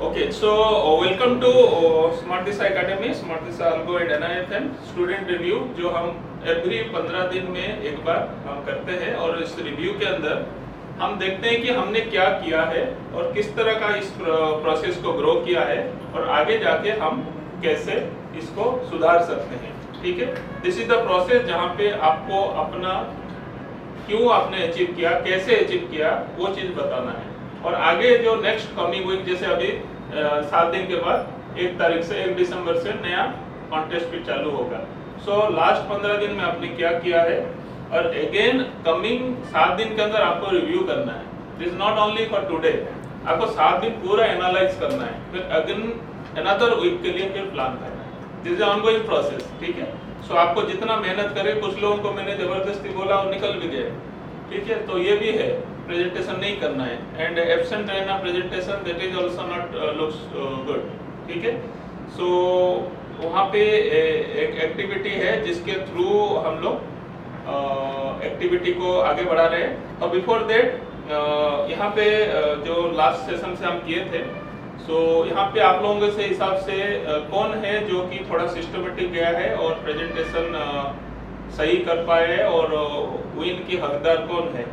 Okay, so welcome to Smart Disha Academy, Smart Disha Algo and NIFM student review, जो हम every 15 दिन में एक बार हम करते हैं। और इस रिव्यू के अंदर हम देखते हैं कि हमने क्या किया है और किस तरह का इस प्रोसेस को ग्रो किया है और आगे जाके हम कैसे इसको सुधार सकते हैं। ठीक है, दिस इज द प्रोसेस जहाँ पे आपको अपना क्यों आपने अचीव किया, कैसे अचीव किया, वो चीज़ बताना है। और आगे जो नेक्स्ट कमिंग वीक, जैसे अभी 7 दिन के बाद 1 तारीख से 1 दिसंबर से नया कॉन्टेस्ट भी चालू होगा। सो लास्ट 15 दिन में आपने क्या किया है और अगेन कमिंग 7 दिन के अंदर आपको रिव्यू करना है। This is not only for today, आपको 7 दिन पूरा एनालाइज करना है, फिर अगेन अनदर वीक के लिए फिर प्लान करना है। This is ongoing process. ठीक है, सो आपको जितना मेहनत करे, कुछ लोगों को मैंने जबरदस्ती बोला और निकल भी गए। ठीक है, तो ये भी है, प्रेजेंटेशन नहीं करना है एंड एब्सेंट रहना presentation, that is also not looks good. ठीक है, सो वहाँ पे एक एक्टिविटी है जिसके थ्रू हम लोग एक्टिविटी को आगे बढ़ा रहे हैं। और बिफोर दैट यहाँ पे जो लास्ट सेशन से हम किए थे, सो यहाँ पे आप लोगों के हिसाब से कौन है जो कि थोड़ा सिस्टमेटिक गया है और प्रेजेंटेशन सही कर पाए और विन की हकदार कौन है?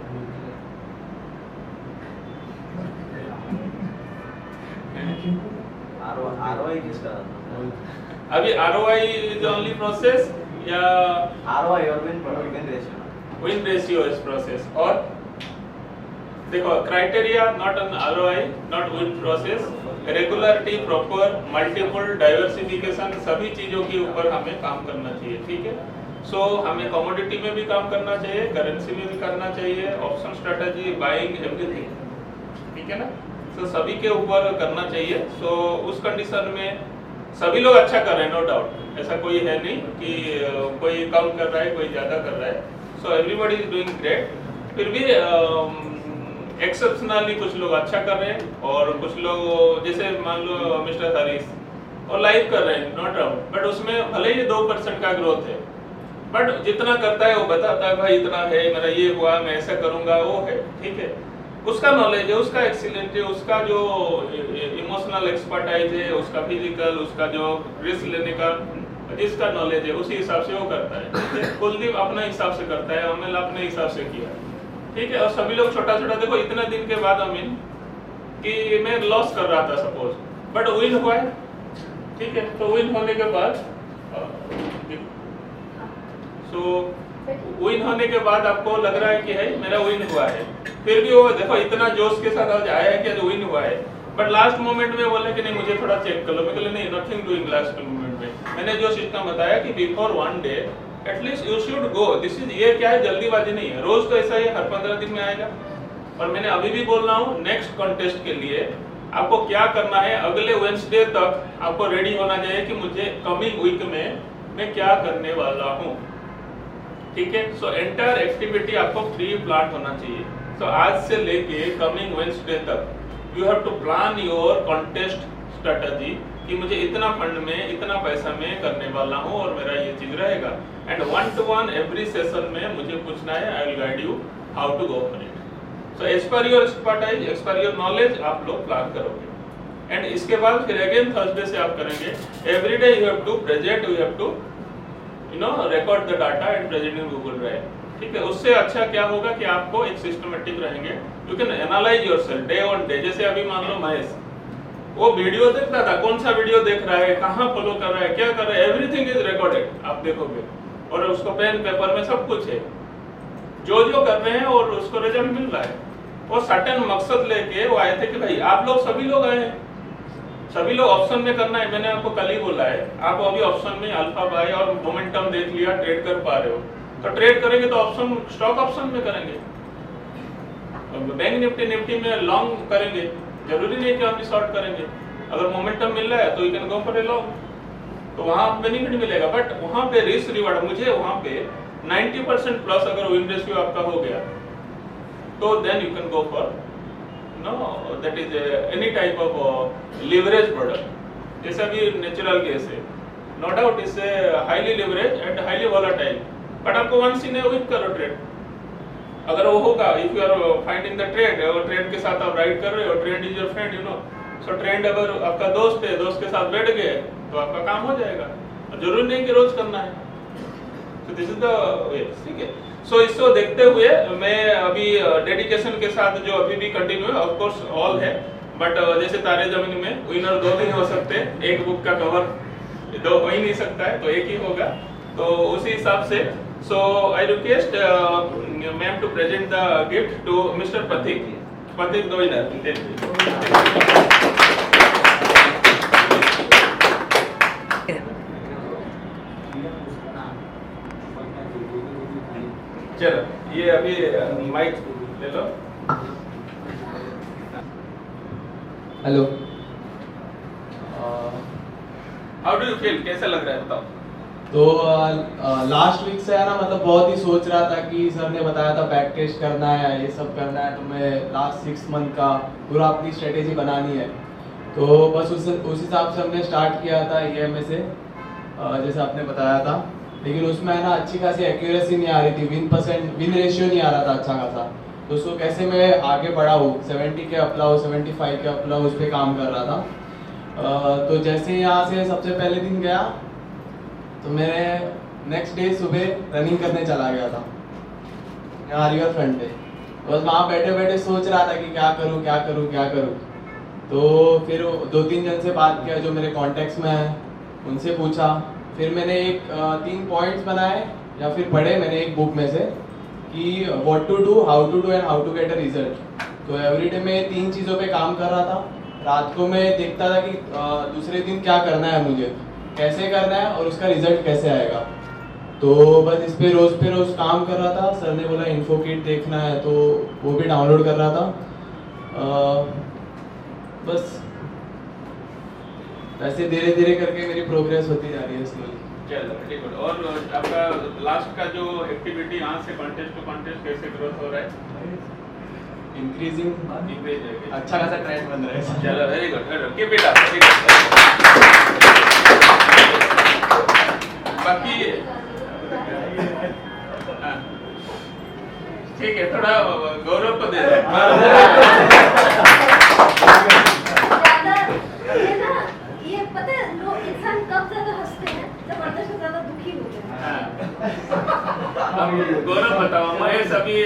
ROI किसका? अभी ROI इज ओनली प्रोसेस या ROI और विन रेशियो इज प्रोसेस। और देखो, criteria not an ROI, not win process, regularity, proper, multiple, diversification, सभी चीजों के ऊपर हमें काम करना चाहिए। ठीक है, सो हमें कमोडिटी में भी काम करना चाहिए, करेंसी में भी करना चाहिए, ऑप्शन स्ट्रेटजी, बाइंग, एवरीथिंग। ठीक है ना, सो सभी के ऊपर करना चाहिए। सो उस कंडीशन में सभी लोग अच्छा कर रहे हैं, नो डाउट, ऐसा कोई है नहीं कि कोई कम कर रहा है, कोई ज्यादा कर रहा है। So everybody is doing great. फिर भी एक्सेप्शनली कुछ लोग अच्छा कर रहे हैं और कुछ लोग, जैसे मान लो मिस्टर हरीश, और लाइव कर रहे हैं, नॉट डाउट, बट उसमें भले ही 2% का ग्रोथ है, बट जितना करता है वो बताता है भाई इतना है, मेरा ये हुआ, मैं ऐसा करूंगा, वो है। ठीक है, उसका नॉलेज है, उसका एक्सीलेंट है, उसका जो इमोशनल एक्सपर्टाइज है, उसका फिजिकल, उसका जो रिस्क लेने का जिसका नॉलेज है, उसी हिसाब से वो करता है। कुलदीप अपने हिसाब से करता है, अमिल अपने हिसाब से किया। ठीक है, और सभी लोग छोटा छोटा, देखो इतने दिन के बाद अमिल कि मैं लॉस कर रहा था सपोज, बट विन हुआ है। ठीक है, तो विन होने के बाद विन होने के बाद आपको लग रहा है कि है मेरा विन हुआ है, फिर भी वो देखो इतना जोश के साथ आज आया है कि जो विन हुआ है, बट लास्ट मोमेंट में बोले कि नहीं मुझे थोड़ा चेक कर लो। मैं कहले नहीं, नथिंग डूइंग लास्ट मोमेंट में। मैंने जो सिस्टम बताया कि before 1 day at least you should go, this is, ये क्या है, जल्दीबाजी नहीं है, रोज तो ऐसा ही हर 15 दिन में आएगा। और मैंने अभी भी बोल रहा हूँ, नेक्स्ट कॉन्टेस्ट के लिए आपको क्या करना है, अगले वेडनेसडे तक आपको रेडी होना चाहिए कि मुझे कमिंग वीक में मैं क्या करने वाला हूँ। ठीक है, सो एंटायर एक्टिविटी आपको प्री प्लान होना चाहिए। सो आज से लेके कमिंग वेडनेसडे तक you have to plan your contest strategy कि मुझे इतना फंड में, इतना पैसा में करने वाला हूँ और मेरा ये चीज रहेगा। एंड 1-to-1 एवरी सेशन में मुझे पूछना है, I will guide you how to go for it. So as per your expertise, as per your knowledge आप लोग प्लान करोगे। एंड इसके बाद फिर अगेन थर्सडे से आप करेंगे, every day you have to present, you have to record the data and present in Google Drive। ठीक है, उससे अच्छा क्या होगा कि आपको एक सिस्टमेटिक रहेंगे, you can analyse yourself day on day. जैसे अभी मान लो महेश, वो वीडियो देखता था, कौन सा वीडियो देख रहा है, कहाँ फॉलो कर रहा है, क्या कर रहा है, एवरीथिंग इज रिकॉर्डेड, आप देखोगे, और उसको पेन पेपर में सब कुछ है, जो जो कर रहे हैं और उसको रिजल्ट मिल रहा है। वो सर्टेन मकसद लेके वो आए थे कि भाई आप लोग, सभी लोग आए हैं, सभी लोग ऑप्शन में करना है। मैंने आपको कल ही बोला है, आप अभी ऑप्शन में अल्फा बाय और मोमेंटम देख लिया, ट्रेड कर पा रहे हो, तो ट्रेड करेंगे तो ऑप्शन, स्टॉक ऑप्शन में करेंगे, बैंक निफ्टी में लॉन्ग करेंगे, जरूरी नहीं कि हम शॉर्ट करेंगे। अगर मोमेंटम मिल रहा है तो you can go for a long, तो वहां बेनिफिट मिलेगा। बट वहां पे रिस्क रिवार्ड, मुझे वहां पे 90% प्लस अगर विन रेशियो आपका हो गया तो then you can go for that is any type of leverage product, जैसा भी नेचुरल गैस है, नो डाउट इससे highly leverage and highly volatile, but आपको वंस इन ए वीक करो ट्रेड। अगर वो होगा, if you are finding the trade और ट्रेड के साथ आप राइड कर रहे हो, trend is your friend, you know, so trend अगर आपका दोस्त है, दोस्त के साथ बैठ गए तो आपका काम हो जाएगा, जरूरी नहीं कि रोज करना है। सो दिस इज द वे, ठीक है। सो इसको देखते हुए मैं अभी डेडिकेशन के साथ जो अभी भी कंटिन्यू है, ऑफ कोर्स ऑल है, बट जैसे तारे जमीन में विनर 2 नहीं हो सकते, एक बुक का कवर 2 हो ही नहीं सकता है, तो एक ही होगा, तो उसी हिसाब से so I request ma'am to present the gift to mister Prateek the winner. चलो ये अभी माइक ले लो। Hello, how do you feel, कैसा लग रहा है बताओ? तो लास्ट वीक से है ना, मतलब बहुत ही सोच रहा था कि सर ने बताया था बैक टेस्ट करना है, ये सब करना है, तो मैं लास्ट 6 मंथ का पूरा अपनी स्ट्रेटेजी बनानी है, तो बस उस हिसाब से हमने स्टार्ट किया था EMA से, जैसे आपने बताया था, लेकिन उसमें है ना अच्छी खासी एक्यूरेसी नहीं आ रही थी, विन रेशियो नहीं आ रहा था अच्छा खासा, तो उसको कैसे मैं आगे बढ़ाऊँ, 70 के अपलाओ 75 के अपलाओ, उस पर काम कर रहा था। तो जैसे यहाँ से सबसे पहले दिन गया तो मैंने नेक्स्ट डे सुबह रनिंग करने चला गया था यहाँ रिवर फ्रंट पे, बस वहाँ बैठे बैठे सोच रहा था कि क्या करूँ क्या करूँ क्या करूँ, तो फिर 2-3 जन से बात किया जो मेरे कॉन्टेक्ट्स में है, उनसे पूछा, फिर मैंने 3 पॉइंट्स बनाए या फिर पढ़े मैंने एक बुक में से कि what to do, how to do and how to get a result. तो एवरीडे में 3 चीज़ों पे काम कर रहा था, रात को मैं देखता था कि दूसरे दिन क्या करना है मुझे, कैसे करना है और उसका रिजल्ट कैसे आएगा, तो बस इस पे रोज काम कर रहा था। सर ने बोला इन्फो किट देखना है तो वो भी डाउनलोड कर रहा था, बस वैसे धीरे धीरे करके मेरी प्रोग्रेस होती जा रही है स्लोली। चलो वेरी गुड। और आपका लास्ट का जो एक्टिविटी यहाँ से कॉन्टेस्ट टू कॉन्टेस्ट कैसे ग्रोथ हो रहा है? इंक्रीजिंग, इंक्रीज है, अच्छा खासा ट्रेंड बन रहा है। चलो very good, keep it up, very good. बाकी ठीक है, थोड़ा गौरव को दे दो। ये पता है लोग इंसान कब ज्यादा हंसते हैं जब अंदर से ज्यादा दुखी होते हैं। गौरव बताओ, महेश अभी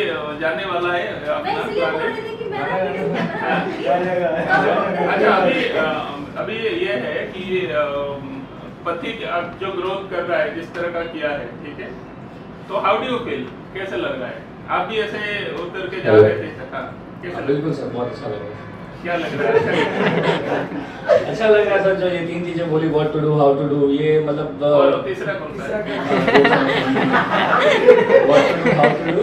जाने वाला है मैं अपना इसलिए बोल रही थी कि मैं अच्छा अभी ये है कि पथिक अब जो ग्रोथ कर रहा है जिस तरह का किया है, ठीक है, तो हाउ डू यू फील, कैसे लग रहा है? आप भी ऐसे उतर के जा रहे थे? हाँ, कैसा लग बिल्कुल सर, बहुत अच्छा लग रहा है। क्या लग रहा है? अच्छा लग रहा है सर, जो ये 3 चीजें बोली, what to do, how to do, ये मतलब और तीसरा कौन सा है? What to do, how to do,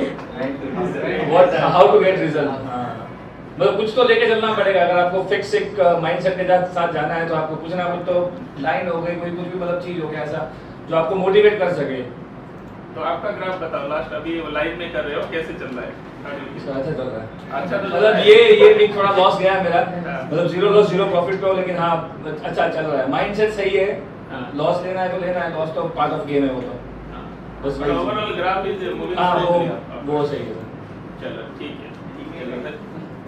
what how to get result. मतलब कुछ तो लेके चलना पड़ेगा, अगर आपको फिक्स एक माइंडसेट के साथ जाना है तो आपको कुछ ना कुछ तो लाइन हो गई, कोई कुछ भी मतलब चीज हो गया ऐसा जो आपको मोटिवेट कर सके। तो आपका ग्राफ बताओ, लास्ट अभी लाइव में कर रहे हो, कैसे चल रहा है? अच्छा चल रहा है। अच्छा, तो मतलब ये वीक थोड़ा लॉस गया है मेरा, मतलब 0 लॉस 0 प्रॉफिट पे हो, लेकिन हाँ अच्छा चल रहा है, माइंडसेट सही है। लॉस लेना है तो लेना है, लॉस तो पार्ट ऑफ गेम है, वो तो बस ओवरऑल ग्राफ इज मूविंग। हाँ वो सही है। चलो ठीक है,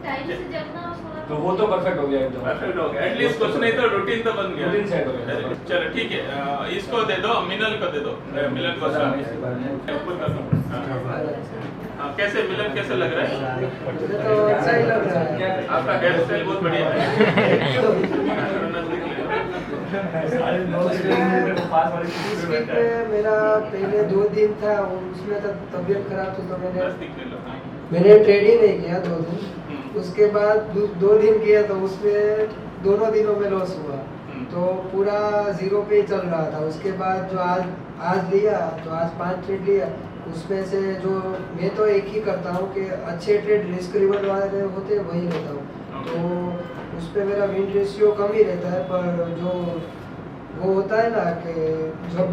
टाइम से जगना और सोना तो वो तो परफेक्ट हो गया एकदम, परफेक्ट हो गया, एटलीस्ट कुछ नहीं तो रूटीन तो बन गया, रूटीन सेट हो गया। चलो ठीक है, इसको दे दो, मिलन को दे दो, मिलन को ऊपर कर दो। हाँ, कैसे मिलन कैसे लग रहा है? तो अच्छा ही लग रहा है। आपका हेयर स्टाइल बहुत बढ़िया है। इस वीक में मेरा पहले 2 दिन था, उसमें तब तबीयत खराब थी तो मैंने ट्रेड ही नहीं किया 2 दिन। उसके बाद 2 दिन किया तो उसमें दोनों दिनों में लॉस हुआ, तो पूरा 0 पे ही चल रहा था। उसके बाद जो आज लिया तो आज 5 ट्रेड लिया, उसमें से जो मैं तो एक ही करता हूँ कि अच्छे ट्रेड रिस्क रिवॉर्ड वाले होते हैं वही लेता हूँ, तो उस पर मेरा विन रेशियो कम ही रहता है। पर जो वो होता है ना कि जब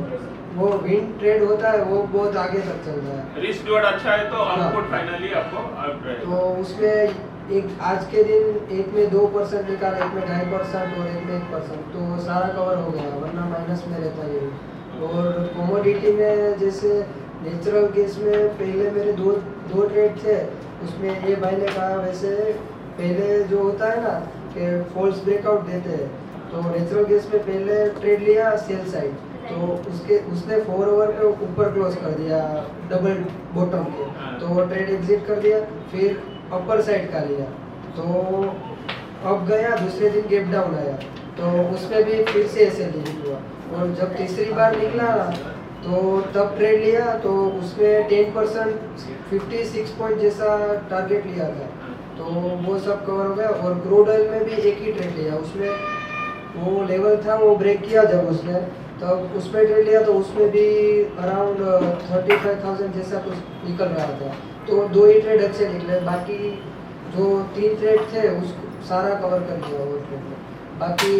वो विन ट्रेड होता है वो बहुत आगे तक चलता है, रिस्क रिवॉर्ड अच्छा है तो आउटपुट फाइनली आपको आउट रहेगा। तो उसमें एक आज के दिन एक में 2% निकाला, एक में 2.5% और एक में 1%, तो सारा कवर हो गया, वरना माइनस में रहता है। और कमोडिटी में जैसे नेचुरल गैस में पहले मेरे दो ट्रेड थे, उसमें ये भाई ने कहा वैसे पहले जो होता है ना कि फॉल्स ब्रेकआउट देते हैं, तो नेचुरल गैस में पहले ट्रेड लिया सेल साइड, तो उसने 4 ओवर पे ऊपर क्लोज कर दिया डबल बॉटम के, तो वो ट्रेड एग्जिट कर दिया। फिर अपर साइड का लिया, तो अब गया दूसरे दिन गैप डाउन आया, तो उसमें भी फिर से ऐसे एग्जिट हुआ। और जब तीसरी बार निकला ना, तो तब ट्रेड लिया, तो उसमें 10% 56 पॉइंट जैसा टारगेट लिया था, तो वो सब कवर हो गया। और क्रूड ऑयल में भी एक ही ट्रेड लिया, उसमें वो लेवल था वो ब्रेक किया जब उसने, तब उसमें ट्रेड लिया, तो उसमें भी अराउंड 35,000 जैसा कुछ निकल रहा था। तो 2 ही ट्रेड अच्छे निकले, बाकी जो 3 ट्रेड थे उसको सारा कवर कर दिया वो ट्रेड में। बाकी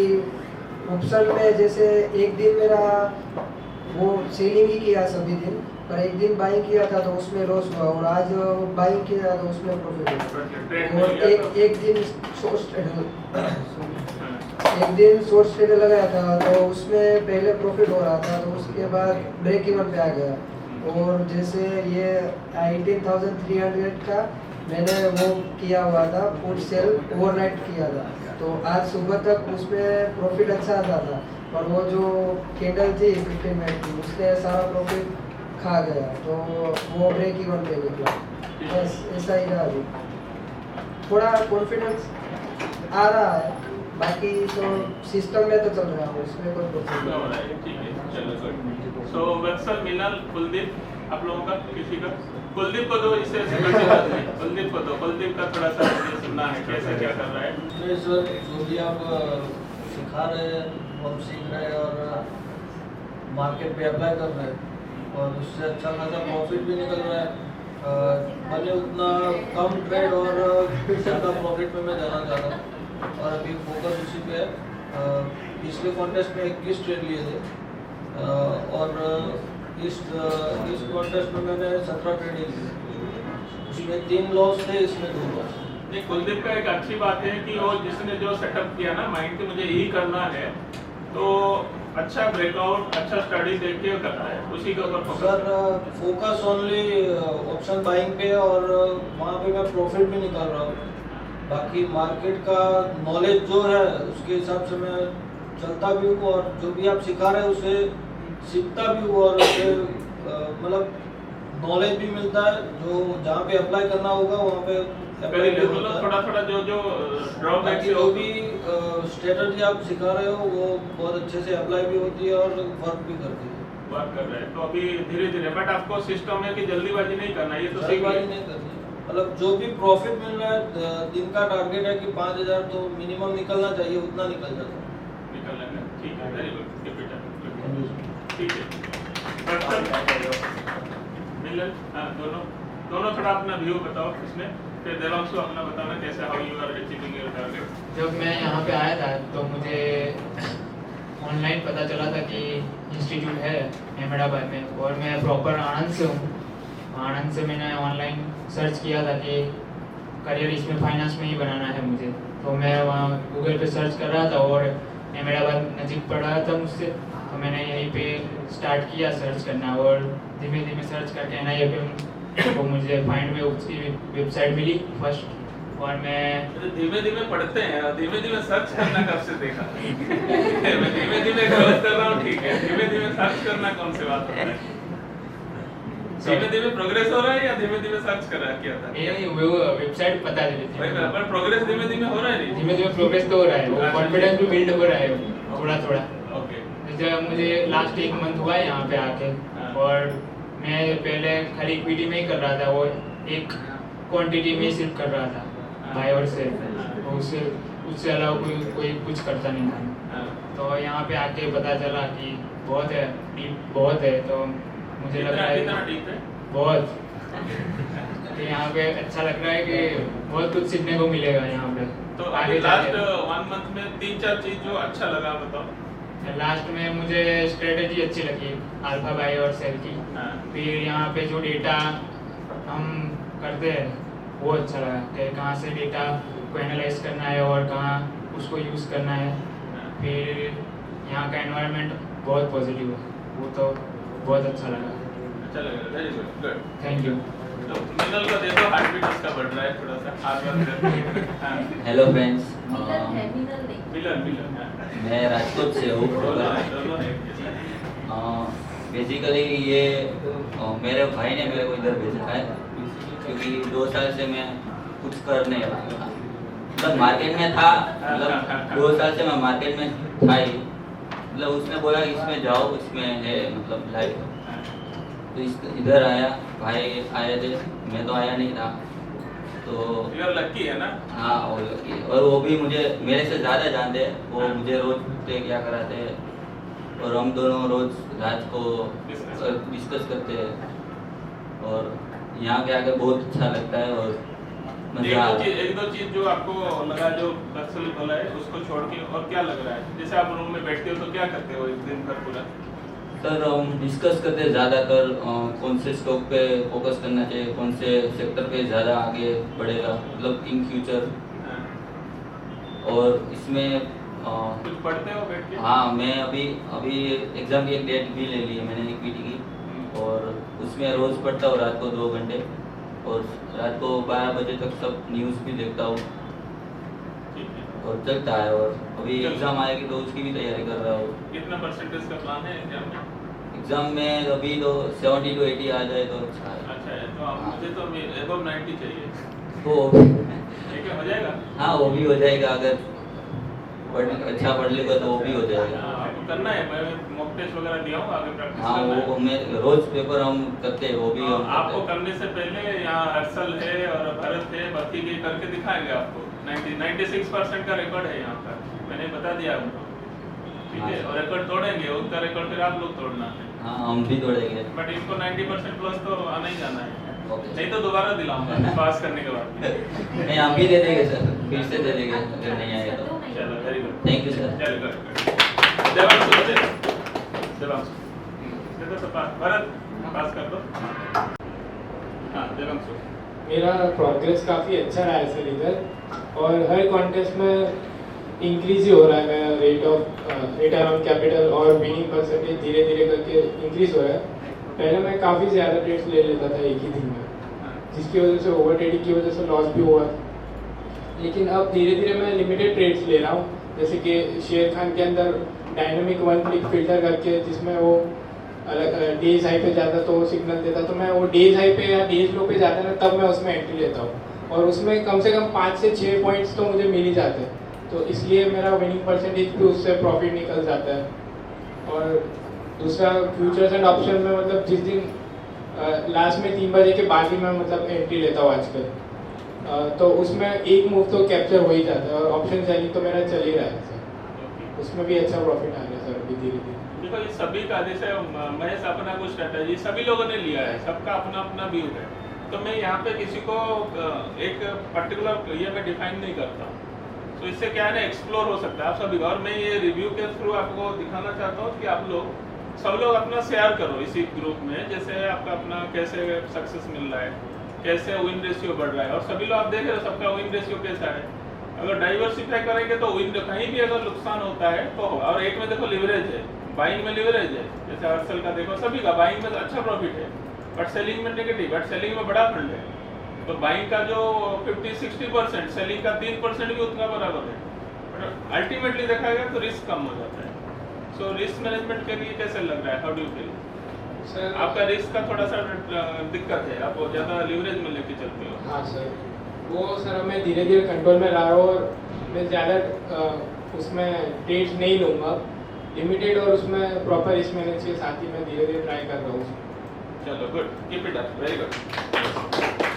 ऑप्शन में जैसे एक दिन मेरा वो सेलिंग ही किया सभी दिन, पर एक दिन बाइंग किया था तो उसमें लॉस हुआ, और आज बाइंग किया तो उसमें प्रॉफिट हुआ। और एक दिन शॉर्ट ट्रेड लगाया था, तो उसमें पहले प्रॉफिट हो रहा था, तो उसके बाद ब्रेक इवन पे आ गया। और जैसे ये 18,300 का मैंने वो किया हुआ था, पुट सेल ओवरनाइट किया था, तो आज सुबह तक उसमें प्रॉफिट अच्छा आता था, पर वो जो कैंडल थी 15 मिनट की, उसने सारा प्रॉफिट खा गया, तो वो ब्रेक इवन पे निकला। बस ऐसा ही रहा। अभी थोड़ा कॉन्फिडेंस आ रहा है, बाकी तो सिस्टम में तो चल रहा है, उसमें कोई प्रॉब्लम नहीं। सो वत्सल, मिनल, कुलदीप, आप लोगों का किसी का? कुलदीप को दो, इससे बची बात नहीं। कुलदीप को दो, कुलदीप का थोड़ा सा सुनना है, कैसे क्या कर रहा है। सर, जो भी आप सिखा रहे हैं वो हम सीख रहे हैं और मार्केट पे अप्लाई कर रहे हैं, और उससे अच्छा खासा प्रॉफिट भी निकल रहा है। मैंने उतना कम ट्रेड और ज़्यादा प्रॉफिट में मैं जाना चाहता हूँ, और अभी फोकस उसी पे है। पिछले कॉन्टेस्ट में 21 ट्रेड लिए थे, और इस कॉन्टेस्ट में मैंने 17 ट्रेड लिए, उसमें 3 लॉस थे, इसमें 2 लॉस। नहीं, कुलदीप का एक अच्छी बात है कि वो जिसने जो सेटअप किया ना माइंड के मुझे यही करना है, तो अच्छा ब्रेकआउट, अच्छा स्टडी देख के करना है, उसी के ऊपर focus. Sir, focus only option buying पे, और वहाँ पे मैं प्रॉफिट भी निकाल रहा हूँ। बाकी मार्केट का नॉलेज जो है उसके हिसाब से मैं चलता भी हूँ, और जो भी आप सिखा रहे हैं उसे सीखता भी हूँ, और उससे मतलब नॉलेज भी मिलता है। जो जहाँ पे अप्लाई करना होगा वहाँ पे थोड़ा जो ड्रॉबैक जो भी स्ट्रेटजी आप सिखा रहे हो वो बहुत अच्छे से अप्लाई भी होती है और वर्क भी करती है। वर्क कर रहे हैं तो अभी धीरे धीरे, बट आपको सिस्टम है कि जल्दीबाजी नहीं करना, ये तो जल्दीबाजी नहीं करनी। मतलब जो भी प्रॉफिट मिल रहा है, दिन का टारगेट है कि 5,000 तो मिनिमम निकलना चाहिए, उतना निकल जाता है। निकल लेंगे, ठीक है, very good, keep it up, ठीक है। मिलन, दोनों थोड़ा अपना व्यू बताओ इसमें, फिर देवांशु अपना बताना कैसे how you are achieving your target. जब मैं यहाँ पे आया था तो मुझे ऑनलाइन पता चला था कि इंस्टीट्यूट है अहमदाबाद में, और मैं प्रॉपर आनंद से हूँ। आनंद से मैंने ऑनलाइन सर्च किया था कि करियर इसमें फाइनेंस में ही बनाना है मुझे, तो मैं वहाँ गूगल पे सर्च कर रहा था और अहमदाबाद नज़दीक पड़ रहा था मुझसे, तो मैंने यहीं पे स्टार्ट किया सर्च करना, और धीमे धीमे सर्च करके NIFM तो मुझे फाइंड में उसकी वेबसाइट मिली फर्स्ट, और मैं धीमे धीमे पढ़ते हैं, धीमे धीमे सर्च करना कब से देखा। मैं धीमे धीमे ग्रोथ कर रहा हूँ, ठीक है, धीमे धीमे सर्च करना कौन सी बात होता है। धीमे धीमे प्रोग्रेस हो रहा है या धीमे धीमे सर्च कर रहा है, क्या था? ये वो वेबसाइट पता चली थी, पर प्रोग्रेस धीमे धीमे हो रहा है नहीं? धीमे धीमे प्रोग्रेस तो हो रहा है, वो कॉन्फिडेंस भी बिल्ड हो रहा है थोड़ा थोड़ा। ओके, जब मुझे लास्ट 1 मंथ हुआ है यहाँ पे आके, और मैं पहले खाली इक्विटी में ही कर रहा था, वो एक क्वांटिटी में सिर्फ कर रहा था, बाय और सेल, तो उससे अलावा कोई कुछ करता नहीं था। तो यहाँ पे आके पता चला कि बहुत है, डीप बहुत है, तो मुझे लग रहा है बहुत कि यहाँ पे अच्छा लग रहा है कि बहुत कुछ सीखने को मिलेगा यहाँ पे। तो आगे लास्ट 1 मंथ में 3-4 चीज जो अच्छा लगा बताओ। लास्ट में मुझे स्ट्रेटेजी अच्छी लगी अल्फा बाय और सेल की, फिर यहाँ पे जो डेटा हम करते हैं वो अच्छा लगा कि कहाँ से डेटा को एनालाइज करना है और कहाँ उसको यूज़ करना है। फिर यहाँ का एनवायरनमेंट बहुत पॉजिटिव है, वो तो बहुत अच्छा लगा। अच्छा लग रहा है, very good, good. Thank you. तो मिनल को देखो, हार्ट बीट उसका बढ़ रहा है थोड़ा सा, हाथ वर्क करके। हाँ, हेलो फ्रेंड्स, मिलन है, मिलन नहीं। मिलन, हाँ। मैं राजकोट से हूँ। दोनों है। बेसिकली ये मेरे भाई ने मेरे को इधर भेजा है, क्योंकि 2 साल से मैं कुछ कर नहीं रहा था, मतलब मार्केट में था, मतलब 2 साल से मैं मार्केट में था ही, मतलब उसने बोला इसमें जाओ, इसमें है मतलब लाइफ, तो इधर आया, भाई आए थे, मैं तो आया नहीं था, तो यू आर लकी है ना। हाँ वो लकी है, और वो भी मुझे मेरे से ज़्यादा जानते हैं, वो मुझे रोज पूछते क्या कराते हैं, और हम दोनों रोज रात को डिस्कस करते हैं, और यहाँ के आके बहुत अच्छा लगता है और मजा आता है। एक दो चीज जो आपको लगा, जो पर्सनली बोला है, उसको छोड़ के और क्या लग रहा है? जैसे आप रूम में बैठते हो तो क्या करते हो एक दिन भर पूरा? सर हम डिस्कस करते हैं ज़्यादातर कौन से स्टॉक पे फोकस करना चाहिए, कौन से सेक्टर पे ज़्यादा आगे बढ़ेगा, मतलब इन फ्यूचर, और इसमें कुछ पढ़ते हो बैठ के? हाँ, मैं अभी एग्ज़ाम की एक डेट भी ले ली है मैंने, इक्विटी की, और उसमें रोज़ पढ़ता हूँ रात को 2 घंटे, और रात को 12 बजे तक सब न्यूज़ भी देखता हूँ, और चलता है, और अभी एग्ज़ाम आएगी तो उसकी भी तैयारी कर रहा हूँ। कितना परसेंटेज का प्लान है एग्जाम में? एग्ज़ाम में अभी तो 70 to 80 आ जाए तो अच्छा है। अच्छा है, तो मुझे तो एबव 90 चाहिए। तो ठीक है, हो जाएगा? हाँ वो भी हो जाएगा, अगर अच्छा पढ़ लेगा तो वो भी हो जाएगा। आपको करना है, मैं मॉक टेस्ट वगैरह दिया हूँ, आगे प्रैक्टिस हाँ करना वो है। मैं रोज पेपर हम करते हैं, वो भी हम आपको करते करने से पहले यहाँ हर्षल है और भरत है, बाकी के करके दिखाएंगे आपको। 96% का रिकॉर्ड है यहाँ पर, मैंने बता दिया उनको, ठीक है? और रिकॉर्ड तोड़ेंगे, उनका रिकॉर्ड फिर आप लोग तोड़ना है। हैं। हाँ हम भी तोड़ेंगे। बट इनको 90% प्लस तो आना ही जाना है, ओके। नहीं तो दोबारा दिलाऊंगा पास करने के बाद। नहीं हम भी दे देंगे सर, फिर से दे देंगे अगर नहीं आएगा तो। चलो, very good, thank you sir. चलो गुड। देवांशु दे, देवांशु दे दो, तो भरत पास कर दो। हाँ देवांशु। मेरा प्रोग्रेस काफ़ी अच्छा रहा है सर इधर, और हर कॉन्टेस्ट में इंक्रीज ही हो रहा है मेरा रेट अराउंड कैपिटल, और विनिंग परसेंटेज धीरे धीरे करके इंक्रीज हो रहा है। पहले मैं काफ़ी ज़्यादा ट्रेड्स ले लेता था एक ही दिन में, जिसकी वजह से ओवर ट्रेडिंग की वजह से लॉस भी हुआ, लेकिन अब धीरे धीरे मैं लिमिटेड ट्रेड्स ले रहा हूँ। जैसे कि शेर खान के अंदर डायनामिक 1 क्लिक फिल्टर करके, जिसमें वो अलग डेज हाई पे जाता तो वो सिग्नल देता, तो मैं वो डेज हाई पे या डेज लो पे जाता ना, तब मैं उसमें एंट्री लेता हूँ, और उसमें कम से कम 5 से 6 पॉइंट्स तो मुझे मिल ही जाते हैं, तो इसलिए मेरा विनिंग परसेंटेज भी उससे प्रॉफिट निकल जाता है। और दूसरा फ्यूचर्स एंड ऑप्शन में, मतलब जिस दिन लास्ट में 3 बजे के बाद ही मैं मतलब एंट्री लेता हूँ आजकल, तो उसमें एक मूव तो कैप्चर हो ही जाता है, और ऑप्शन सेलिंग तो मेरा चल ही रहा है सर, उसमें भी अच्छा प्रॉफिट आ रहा है सर अभी धीरे धीरे। देखो ये सभी का, जैसे महेश अपना कुछ स्ट्रेटजी सभी लोगों ने लिया है, सबका अपना अपना व्यू है, तो मैं यहाँ पे किसी को एक पर्टिकुलर ये मैं डिफाइन नहीं करता हूँ, तो इससे क्या है ना, एक्सप्लोर हो सकता है आप सभी का। और मैं ये रिव्यू के थ्रू आपको दिखाना चाहता हूँ कि आप लोग सब लोग अपना शेयर करो इसी ग्रुप में, जैसे आपका अपना कैसे सक्सेस मिल रहा है, कैसे विन रेशियो बढ़ रहा है, और सभी लोग आप देख रहे हो सबका विन रेशियो कैसा है। अगर डाइवर्सिफाई करेंगे तो विन, कहीं भी अगर नुकसान होता है तो होगा। और एक में देखो लिवरेज है, बाइंग में लिवरेज है, जैसे हर्षल का देखो, सभी का बाइंग में अच्छा प्रॉफिट है, बट सेलिंग में नेगेटिव, बट सेलिंग में बड़ा फंड है, तो बाइंग का जो 50-60%, सेलिंग का 3% भी उतना बराबर है, बट अल्टीमेटली देखा गया तो रिस्क कम हो जाता है। सो रिस्क मैनेजमेंट के लिए कैसे लग रहा है, how do you feel? Sir आपका रिस्क का थोड़ा सा दिक्कत है, आप ज़्यादा लिवरेज में लेके चलते हो। हाँ सर, वो सर मैं धीरे धीरे कंट्रोल में ला रहा हूँ, और मैं ज़्यादा उसमें ट्रेड्स नहीं लूँगा, लिमिटेड और उसमें प्रॉपर रिस्क मैनेज के साथ ही मैं धीरे धीरे ट्राई कर रहा हूँ। चलो good, keep it up, very good.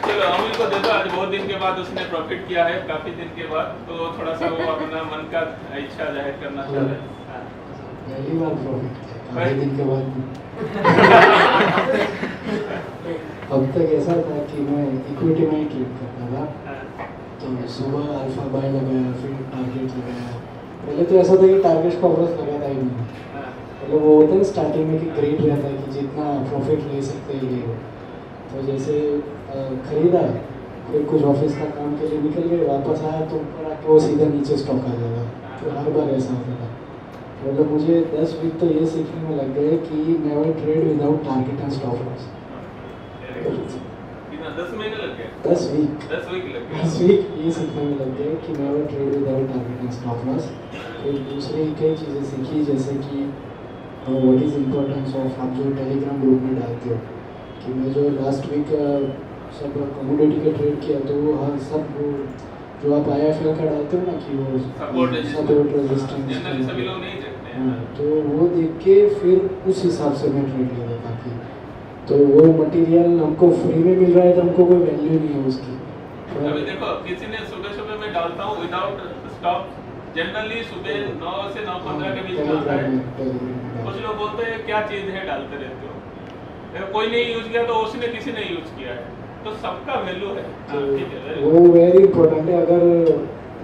चलो अमूल को दे दो, आज बहुत दिन के बाद उसने प्रॉफिट किया है, काफ़ी दिन के बाद, तो थोड़ा सा वो अपना मन का इच्छा जाहिर करना चाह रहे हैं। पहली बार प्रॉफिट किया काफी दिन के बाद। अब तक ऐसा था कि मैं इक्विटी में ही ट्रेड करता था, तो सुबह अल्फा बाय लगाया, फिर टारगेट लगाया। पहले तो ऐसा था कि टारगेट को अवरस लगाता ही नहीं, मतलब वो होता है स्टार्टिंग में कि ग्रेड रहता है कि जितना प्रॉफिट ले सकते हैं ये, तो जैसे खरीदा, फिर कुछ ऑफिस का काम के लिए निकल गए, वापस आया तो ऊपर आके वो सीधा नीचे स्टॉक आ जाएगा, तो हर बार ऐसा होता था। मतलब मुझे 10 वीक तो ये सीखने में लग गए कि never trade without target and stop loss. कितना 10 महीने लग गए 10 वीक 10 वीक लग गए 10 वीक ये सीखने में लग गए कि never trade without targeting stop loss. फिर दूसरी कई चीज़ें सीखी जैसे कि व्हाट इज़ इम्पोर्टेंस ऑफ आप जो टेलीग्राम ग्रुप में डालते हो कि मैं जो लास्ट वीक सब कमोडिटी के ट्रेड किया तो वो हर सब वो जो आप IFL का डालते हो ना कि वो सपोर्ट रेजिस्टेंस जनरली सभी लोग नहीं देखते हैं तो वो देख के फिर उस हिसाब से मैं ट्रेड लिया था कि तो वो मटेरियल हमको फ्री में मिल रहा है तो हमको कोई वैल्यू नहीं है उसकी। अभी देखो किसी ने सुबह मैं डालता हूँ विदाउट स्टॉप जनरली सुबह 9 से 9:15 के बीच में आता है। कुछ लोग बोलते हैं क्या चीज़ है डालते रहते हो, देखो कोई नहीं यूज किया तो उसने किसी ने यूज किया है तो सबका वैल्यू है। ठीक है वो वेरी इंपॉर्टेंट है। अगर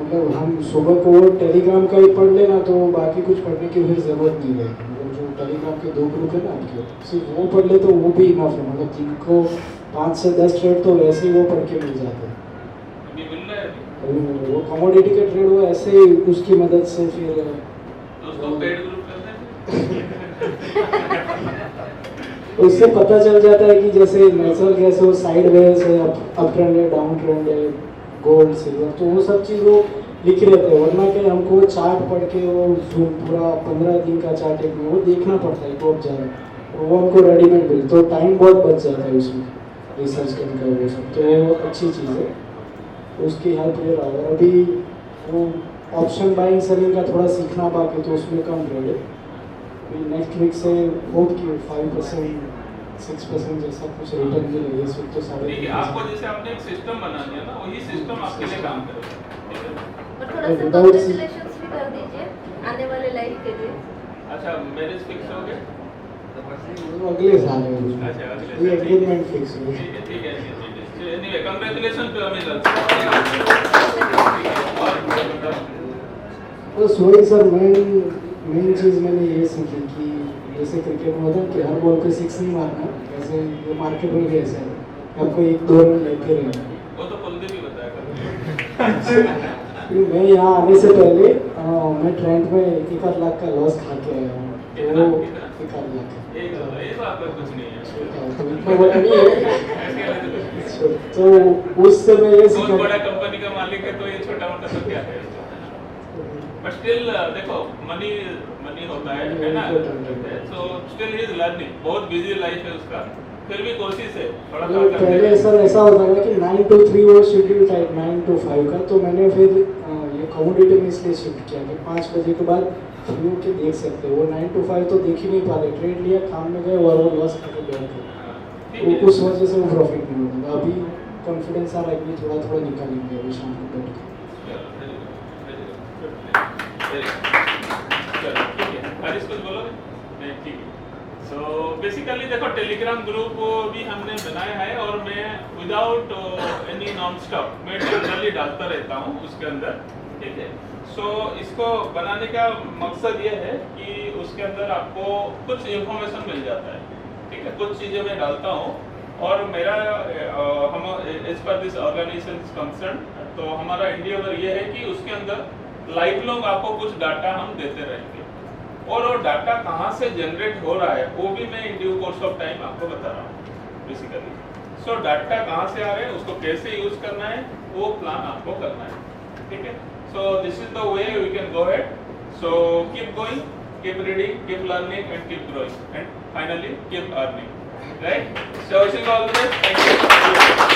मतलब हम सुबह को टेलीग्राम का ही पढ़ लेना तो बाकी कुछ पढ़ने की फिर जरूरत नहीं रहेगी। मतलब जो टेलीग्राम के 2 ग्रुप है ना आपके सिर्फ वो पढ़ ले तो वो भी इनफ है। मतलब जिनको 5 से 10 ट्रेड तो वैसे ही वो पढ़ के मिल जाते हैं। अभी मिल रहा है वो कमोडिटी के ट्रेड वो ऐसे ही उसकी मदद से फिर उसको पेड ग्रुप करते हैं उससे पता चल जाता है कि जैसे नेचुरल कैसे वो साइड वेज है, अप ट्रेंड है, डाउन ट्रेंड है, गोल्ड सिल्वर तो वो सब चीज़ वो लिख रहते हैं। वरना कि हमको चार्ट पढ़ के वो पूरा 15 दिन का चार्ट एक में वो देखना पड़ता है बहुत ज़्यादा। वो हमको रेडीमेड मिल तो टाइम बहुत बच जाता है उसमें रिसर्च करने का वो सब तो वो अच्छी चीज़ है उसकी हेल्प ले रहा है। अभी वो ऑप्शन बाइंग सेलिंग का थोड़ा सीखना बाकी तो उसमें कम ट्रेड है। नेक्स्ट वीक से होप कि 5% 6% जैसा कुछ रिटर्न मिलेगा इस वीक तो सारे। ठीक है आपको जैसे आपने एक सिस्टम बना दिया ना वही सिस्टम आपके लिए काम करेगा। और थोड़ा सा कांग्रेचुलेशंस भी कर दीजिए आने वाले लाइफ के लिए। अच्छा मैरिज फिक्स हो गए अगले साल है अच्छा अगले ये एग्रीमेंट फिक्स है। ठीक है एनीवे कांग्रेचुलेशन टू अमित। तो सॉरी सर मेन चीज़ मैंने ये सीखी कि जैसे क्रिकेट में होता है कि हर बॉल पे 6 नहीं मारना वैसे ये मार्केट में भी ऐसा है आपको 1-2 रन लेते रहना। वो तो कुलदीप ही बताया करते मैं यहाँ आने से पहले मैं ट्रेंड में 1 लाख का लॉस खा के आया हूँ तो 1 लाख ये तो आपका कुछ नहीं है तो इतना बड़ा नहीं है तो उससे मैं ये बहुत बड़ा कंपनी का मालिक है तो ये छोटा मोटा तो क्या है बट स्टिल देखो मनी होता है ना so still he is learning बहुत बिजी लाइफ है उसका फिर भी कोशिश है थोड़ा पहले सर ऐसा होता था कि 9 to 3 वो शेड्यूल टाइप 9 to 5 का तो मैंने फिर ये कमोडिटी में इसलिए शिफ्ट किया कि 5 बजे के बाद फ्री होके देख सकते वो 9 to 5 तो देख ही नहीं पाते ट्रेड लिया काम में गए और वो लॉस करके बैठ गए वो उस वजह से वो प्रॉफिट नहीं होता। अभी कॉन्फिडेंस आ रहा है कि थोड़ा थोड़ा निकालेंगे अभी शाम को बैठ के। सो बेसिकली देखो टेलीग्राम ग्रुप भी हमने बनाया है और मैं विदाउट एनी नॉन स्टॉप मैं जनरली डालता रहता हूँ उसके अंदर। ठीक है सो इसको बनाने का मकसद ये है कि उसके अंदर आपको कुछ इन्फॉर्मेशन मिल जाता है। ठीक है कुछ चीज़ें मैं डालता हूँ और मेरा हम as per this organisation concern तो हमारा इंडिया ये है कि उसके अंदर लाइफ लॉन्ग आपको कुछ डाटा हम देते रहेंगे और वो डाटा कहाँ से जनरेट हो रहा है वो भी मैं in due course of time आपको बता रहा हूँ बेसिकली। सो डाटा कहाँ से आ रहे हैं उसको कैसे यूज करना है वो प्लान आपको करना है। ठीक है so this is the way we can go head. So keep going keep reading keep learning and keep growing and finally keep earning right. So wishing all the best. Thank you.